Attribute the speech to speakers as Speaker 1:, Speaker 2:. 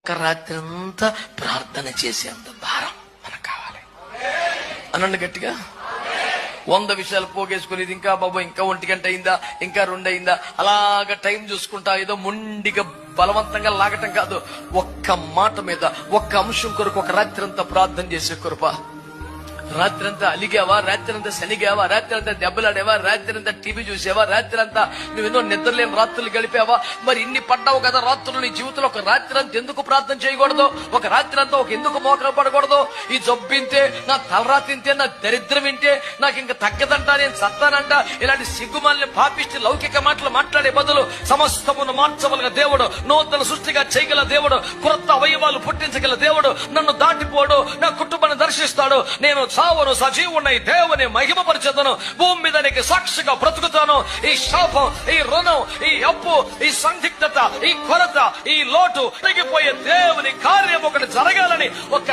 Speaker 1: ఒక రాత్రి అంతా ప్రార్థన చేసేంత భారం మనకు కావాలి. అనండి గట్టిగా. 100 విషయాలు పోగేసుకుని ఇది ఇంకా బాబు ఇంకా 1 గంట అయిందా, ఇంకా 2 అయిందా, అలాగ టైం చూసుకుంటా ఏదో మొండిగా బలవంతంగా లాగటం కాదు. ఒక్క మాట మీద ఒక్క అంశం కొరకు ఒక రాత్రి అంతా ప్రార్థన చేసే కృప. రాత్రి అంతా అలిగావా, రాత్రి అంతా శనిగావా, రాత్రి అంతా దెబ్బలాడేవా, రాత్రి అంతా టీవీ చూసావా, రాత్రి అంతా నువ్వెన్నో నిద్రలేని రాత్రులు గడిపావా, మరి ఇన్ని పడ్డావు కదా రాత్రులు నీ జీవితంలో. ఒక రాత్రి అంతా ఎందుకు ప్రార్థన చేయకూడదు? ఒక రాత్రి అంతా ఎందుకు మోకరం పడకూడదు? ఈ జబ్బింతే, నా తలరా తింటే, నా దరిద్రం వింటే నాకు ఇంకా తగ్గదంట, నేను సత్తానంట, ఇలాంటి సిగ్గుమాలని పాపిష్టి లౌకిక మాటలు మాట్లాడే బదులు సమస్తమును మార్చగల దేవుడు, నూతన సృష్టిగా చేయగల దేవుడు, క్రొత్త అవయవాలు పుట్టించగల దేవుడు నన్ను దాటిపోడు, నా కుటుంబాన్ని దర్శిస్తాడు. నేను సావను, సజీవుని దేవుని మహిమపరిచేదను, భూమి మీద నీకు సాక్షిగా బ్రతుకుతాను. ఈ శాపం, ఈ రుణం, ఈ అప్పు, ఈ సందిగ్ధత, ఈ కొరత, ఈ లోటు తగ్గిపోయే దేవుని కార్యం ఒకటి జరగాలని ఒక